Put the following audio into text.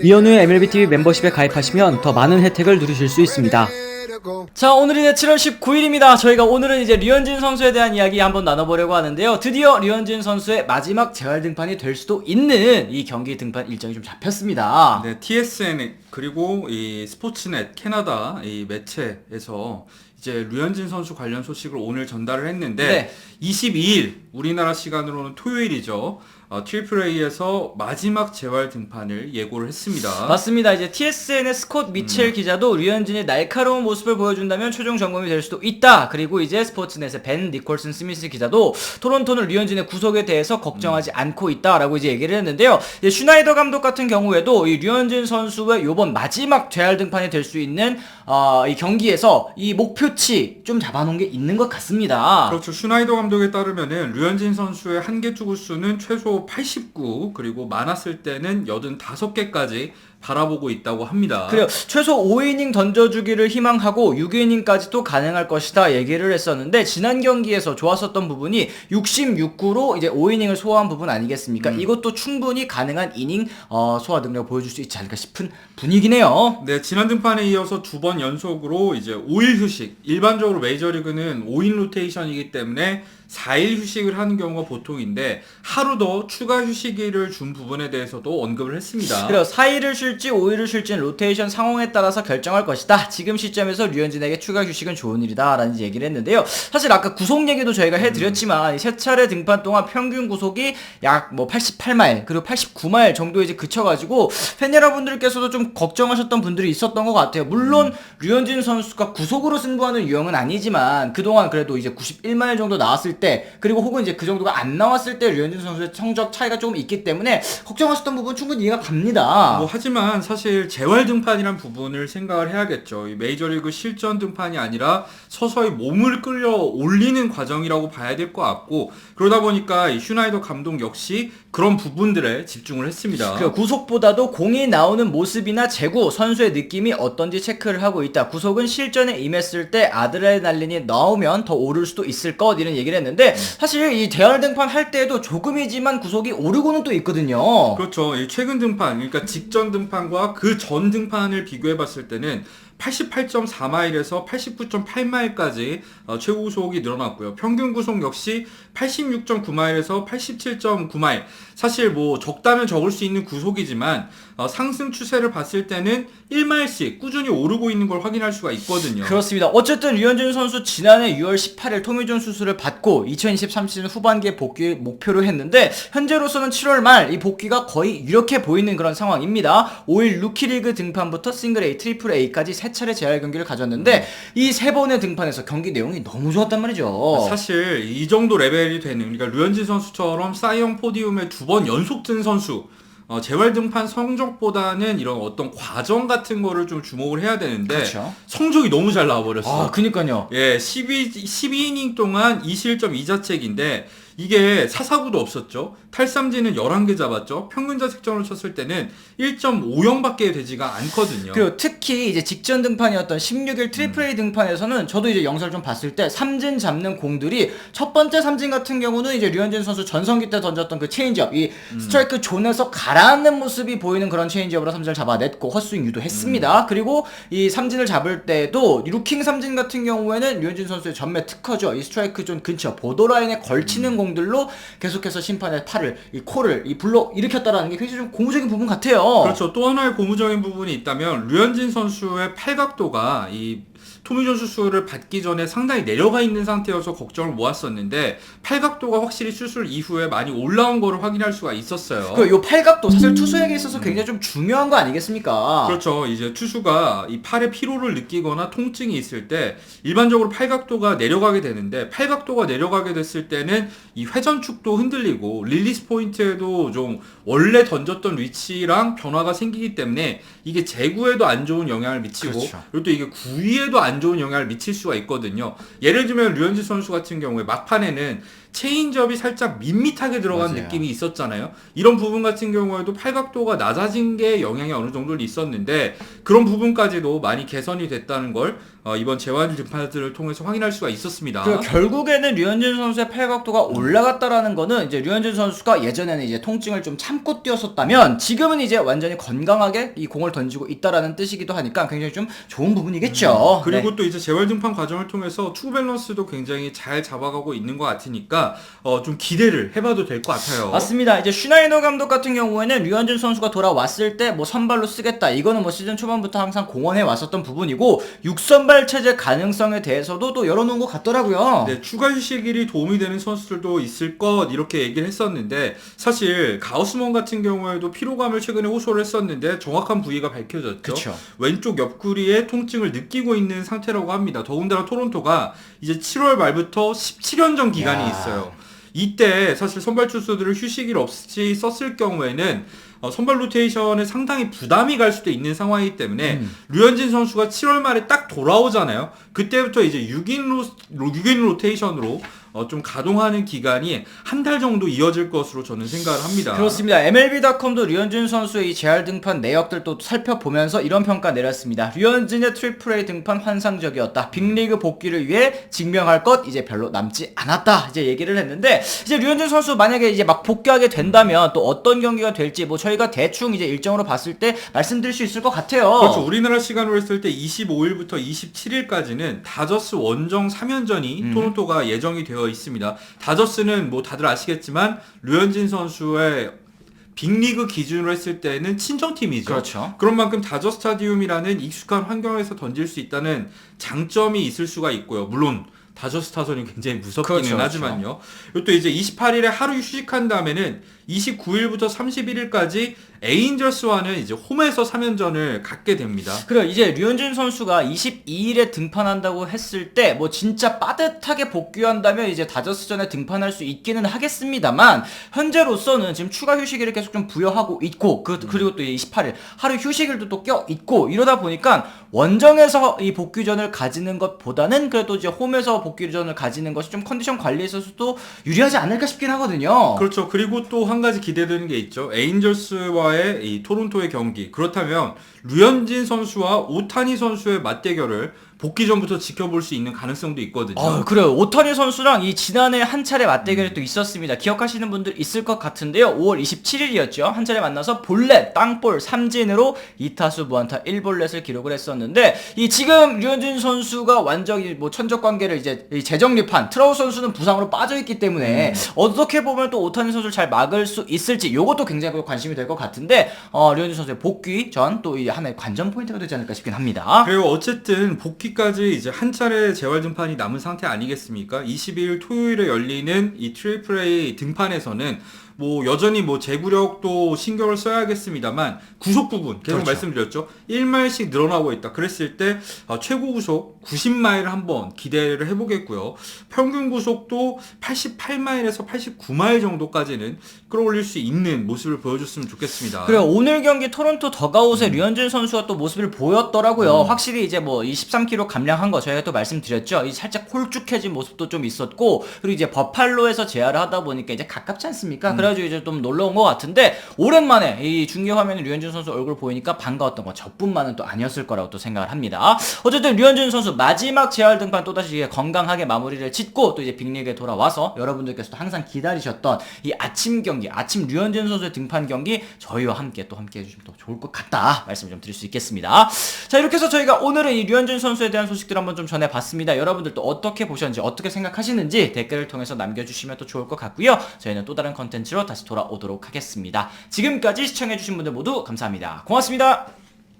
이현우의 MLBTV 멤버십에 가입하시면 더 많은 혜택을 누리실 수 있습니다. 자, 오늘이 이제 7월 19일입니다. 저희가 오늘은 이제 류현진 선수에 대한 이야기 한번 나눠보려고 하는데요. 드디어 류현진 선수의 마지막 재활 등판이 될 수도 있는 이 경기 등판 일정이 좀 잡혔습니다. 네, TSN 그리고 이 스포츠넷 캐나다 이 매체에서 이제 류현진 선수 관련 소식을 오늘 전달을 했는데 네. 22일 우리나라 시간으로는 토요일이죠. AAA에서 마지막 재활 등판을 예고를 했습니다. 맞습니다. 이제 TSN의 스콧 미첼 기자도 류현진의 날카로운 모습을 보여준다면 최종 점검이 될 수도 있다. 그리고 이제 스포츠넷의 벤 니콜슨 스미스 기자도 토론토는 류현진의 구속에 대해서 걱정하지 않고 있다라고 이제 얘기를 했는데요. 이제 슈나이더 감독 같은 경우에도 이 류현진 선수의 요번 마지막 재활 등판이 될 수 있는 이 경기에서 이 목표치 좀 잡아놓은 게 있는 것 같습니다. 그렇죠. 슈나이더 감독에 따르면은 류현진 선수의 한계 투구수는 최소 89 그리고 많았을 때는 85개까지 바라보고 있다고 합니다. 그래요. 최소 5이닝 던져주기를 희망하고 6이닝까지도 가능할 것이다 얘기를 했었는데 지난 경기에서 좋았었던 부분이 66구로 이제 5이닝을 소화한 부분 아니겠습니까? 이것도 충분히 가능한 이닝 소화 능력을 보여줄 수 있지 않을까 싶은 분위기네요. 네, 지난 등판에 이어서 두 번 연속으로 이제 5일 휴식. 일반적으로 메이저리그는 5인 로테이션이기 때문에 4일 휴식을 하는 경우가 보통인데 하루 더 추가 휴식일을 준 부분에 대해서도 언급을 했습니다. 그래요. 4일을 쉴지 5일을 쉴지는 로테이션 상황에 따라서 결정할 것이다. 지금 시점에서 류현진에게 추가 휴식은 좋은 일이다 라는 얘기를 했는데요. 사실 아까 구속 얘기도 저희가 해드렸지만 세 차례 등판 동안 평균 구속이 약 뭐 88마일 그리고 89마일 정도에 이제 그쳐가지고 팬 여러분들께서도 좀 걱정하셨던 분들이 있었던 것 같아요. 물론 류현진 선수가 구속으로 승부하는 유형은 아니지만 그동안 그래도 이제 91마일 정도 나왔을 때 그리고 혹은 이제 그 정도가 안 나왔을 때 류현진 선수의 성적 차이가 조금 있기 때문에 걱정하셨던 부분 충분히 이해가 갑니다. 하지만 사실 재활 등판이란 부분을 생각을 해야겠죠. 이 메이저리그 실전 등판이 아니라 서서히 몸을 끌려 올리는 과정이라고 봐야 될 것 같고 그러다 보니까 이 슈나이더 감독 역시 그런 부분들에 집중을 했습니다. 그리고 구속보다도 공이 나오는 모습이나 제구, 선수의 느낌이 어떤지 체크를 하고 있다. 구속은 실전에 임했을 때 아드레날린이 나오면 더 오를 수도 있을 것 이런 얘기를 했는데 사실 이 재활 등판 할 때에도 조금이지만 구속이 오르고는 또 있거든요. 그렇죠. 이 최근 등판, 그러니까 직전 등판과 그 전 등판을 비교해봤을 때는 88.4마일에서 89.8마일까지 최고 구속이 늘어났고요. 평균 구속 역시 86.9마일에서 87.9마일. 사실 뭐 적다면 적을 수 있는 구속이지만 상승 추세를 봤을 때는 1마일씩 꾸준히 오르고 있는 걸 확인할 수가 있거든요. 그렇습니다. 어쨌든 류현진 선수 지난해 6월 18일 토미존 수술을 받고 2023 시즌 후반기에 복귀 목표로 했는데 현재로서는 7월 말 이 복귀가 거의 이렇게 보이는 그런 상황입니다. 5일 루키리그 등판부터 싱글 A, 트리플 A까지 3차례 재활 경기를 가졌는데 이 3번의 등판에서 경기 내용이 너무 좋았단 말이죠. 사실 이 정도 레벨이 되는 그러니까 류현진 선수처럼 사이영 포디움에 2번 연속 든 선수 재활 등판 성적보다는 이런 어떤 과정 같은 거를 좀 주목을 해야 되는데 그렇죠. 성적이 너무 잘 나와버렸어. 그니까요. 예, 12이닝 동안 2실점 2자책인데 이게 사사구도 없었죠. 탈삼진은 11개 잡았죠. 평균 자책점을 쳤을 때는 1.50밖에 되지가 않거든요. 그리고 특히 이제 직전 등판이었던 16일 트리플 A 등판에서는 저도 이제 영상을 좀 봤을 때 삼진 잡는 공들이 첫 번째 삼진 같은 경우는 이제 류현진 선수 전성기 때 던졌던 그 체인지업 이 스트라이크 존에서 가라앉는 모습이 보이는 그런 체인지업으로 삼진을 잡아냈고 헛스윙 유도했습니다. 그리고 이 삼진을 잡을 때도 루킹 삼진 같은 경우에는 류현진 선수의 전매 특허죠. 이 스트라이크 존 근처 보도라인에 걸치는 공들로 계속해서 심판의 팔을 이 코를 이 불러 일으켰다라는 게 굉장히 좀 고무적인 부분 같아요. 그렇죠. 또 하나의 고무적인 부분이 있다면 류현진 선수의 팔각도가 이 토미존 수술을 받기 전에 상당히 내려가 있는 상태여서 걱정을 모았었는데 팔각도가 확실히 수술 이후에 많이 올라온 거를 확인할 수가 있었어요. 요 팔각도 사실 투수에게 있어서 굉장히 좀 중요한 거 아니겠습니까? 그렇죠. 이제 투수가 이 팔에 피로를 느끼거나 통증이 있을 때 일반적으로 팔각도가 내려가게 되는데 팔각도가 내려가게 됐을 때는 이 회전축도 흔들리고 릴리스 포인트에도 좀 원래 던졌던 위치랑 변화가 생기기 때문에 이게 제구에도 안 좋은 영향을 미치고 그렇죠. 그리고 또 이게 구위에도 안 좋은 영향을 미칠 수가 있거든요. 예를 들면 류현진 선수 같은 경우에 막판에는 체인지업이 살짝 밋밋하게 들어간 맞아요. 느낌이 있었잖아요. 이런 부분 같은 경우에도 팔각도가 낮아진 게 영향이 어느 정도 있었는데 그런 부분까지도 많이 개선이 됐다는 걸 이번 재활 등판들을 통해서 확인할 수가 있었습니다. 그리고 결국에는 류현진 선수의 팔각도가 올라갔다라는 거는 이제 류현진 선수가 예전에는 이제 통증을 좀 참고 뛰었었다면 지금은 이제 완전히 건강하게 이 공을 던지고 있다라는 뜻이기도 하니까 굉장히 좀 좋은 부분이겠죠. 그리고 네. 또 이제 재활 등판 과정을 통해서 투구 밸런스도 굉장히 잘 잡아가고 있는 것 같으니까 좀 기대를 해봐도 될 것 같아요. 맞습니다. 이제 슈나이너 감독 같은 경우에는 류현진 선수가 돌아왔을 때 뭐 선발로 쓰겠다. 이거는 뭐 시즌 초반부터 항상 공언해 왔었던 부분이고 6선발 체제 가능성에 대해서도 또 열어놓은 것 같더라고요. 네, 추가 휴식일이 도움이 되는 선수들도 있을 것 이렇게 얘기를 했었는데 사실 가우스먼 같은 경우에도 피로감을 최근에 호소를 했었는데 정확한 부위가 밝혀졌죠. 그쵸. 왼쪽 옆구리에 통증을 느끼고 있는 상태라고 합니다. 더군다나 토론토가 이제 7월 말부터 17연전 기간이 야. 있어요. 이때 사실 선발 투수들을 휴식일 없이 썼을 경우에는 선발 로테이션에 상당히 부담이 갈 수도 있는 상황이기 때문에 류현진 선수가 7월 말에 딱 돌아오잖아요. 그때부터 이제 6인 로테이션으로 좀 가동하는 기간이 한 달 정도 이어질 것으로 저는 생각을 합니다. 그렇습니다. MLB.com도 류현진 선수의 이 재활 등판 내역들도 살펴보면서 이런 평가 내렸습니다. 류현진의 트리플 A 등판 환상적이었다. 빅리그 복귀를 위해 증명할 것 이제 별로 남지 않았다. 이제 얘기를 했는데 이제 류현진 선수 만약에 이제 막 복귀하게 된다면 또 어떤 경기가 될지 뭐 저희가 대충 이제 일정으로 봤을 때 말씀드릴 수 있을 것 같아요. 그렇죠. 우리나라 시간으로 했을 때 25일부터 27일까지는 다저스 원정 3연전이 토론토가 예정이 되어 있습니다. 다저스는 뭐 다들 아시겠지만 류현진 선수의 빅리그 기준으로 했을 때는 친정팀이죠. 그렇죠. 그런 만큼 다저 스타디움이라는 익숙한 환경에서 던질 수 있다는 장점이 있을 수가 있고요. 물론 다저스 타선이 굉장히 무섭기는 그렇죠, 하지만요. 그리고 또 이제 28일에 하루 휴식한 다음에는 29일부터 31일까지 에인저스와는 이제 홈에서 3연전을 갖게 됩니다. 그래 이제 류현진 선수가 22일에 등판한다고 했을 때 뭐 진짜 빠듯하게 복귀한다면 이제 다저스전에 등판할 수 있기는 하겠습니다만 현재로서는 지금 추가 휴식일을 계속 좀 부여하고 있고 그리고 또 28일 하루 휴식일도 또 껴 있고 이러다 보니까 원정에서 이 복귀전을 가지는 것보다는 그래도 이제 홈에서 복귀전을 가지는 것이 좀 컨디션 관리에 있어서도 유리하지 않을까 싶긴 하거든요. 그렇죠. 그리고 또 한 가지 기대되는 게 있죠. 에인저스와의 이 토론토의 경기. 그렇다면 류현진 선수와 오타니 선수의 맞대결을 복귀 전부터 지켜볼 수 있는 가능성도 있거든요. 그래요. 오타니 선수랑 이 지난해 한 차례 맞대결이 또 있었습니다. 기억하시는 분들 있을 것 같은데요. 5월 27일이었죠. 한 차례 만나서 볼넷, 땅볼, 삼진으로 2타수 무안타 1볼넷을 기록을 했었는데 이 지금 류현진 선수가 완전히 뭐 천적 관계를 이제 재정립한 트라우스 선수는 부상으로 빠져있기 때문에 어떻게 보면 또 오타니 선수를 잘 막을 수 있을지 요것도 굉장히 관심이 될 것 같은데 류현진 선수의 복귀 전 또 이 하나의 관전 포인트가 되지 않을까 싶긴 합니다. 그리고 어쨌든 복귀까지 이제 한 차례 재활 등판이 남은 상태 아니겠습니까? 22일 토요일에 열리는 이 트리플 A 등판에서는 뭐 여전히 뭐 제구력도 신경을 써야겠습니다만 구속 부분 계속 그렇죠. 말씀드렸죠. 1마일씩 늘어나고 있다. 그랬을 때 최고 구속 90마일을 한번 기대를 해보겠고요. 평균 구속도 88마일에서 89마일 정도까지는 끌어올릴 수 있는 모습을 보여줬으면 좋겠습니다. 그래요. 오늘 경기 토론토 더가웃에 류현진 선수가 또 모습을 보였더라고요. 확실히 이제 뭐 이 13kg 감량한 거 저희가 또 말씀드렸죠. 이 살짝 홀쭉해진 모습도 좀 있었고 그리고 이제 버팔로에서 재활을 하다 보니까 이제 가깝지 않습니까? 그래가지고 이제 좀 놀러 온 것 같은데 오랜만에 이 중계 화면에 류현진 선수 얼굴 보이니까 반가웠던 거 저뿐만은 또 아니었을 거라고 또 생각을 합니다. 어쨌든 류현진 선수 마지막 재활 등판 또다시 건강하게 마무리를 짓고 또 이제 빅리그에 돌아와서 여러분들께서도 항상 기다리셨던 이 아침 경기, 아침 류현진 선수의 등판 경기 저희와 함께 또 함께 해주시면 또 좋을 것 같다 말씀 좀 드릴 수 있겠습니다. 자 이렇게 해서 저희가 오늘은 이 류현진 선수에 대한 소식들 한번 좀 전해봤습니다. 여러분들 또 어떻게 보셨는지 어떻게 생각하시는지 댓글을 통해서 남겨주시면 또 좋을 것 같고요. 저희는 또 다른 컨텐츠로 다시 돌아오도록 하겠습니다. 지금까지 시청해주신 분들 모두 감사합니다. 고맙습니다.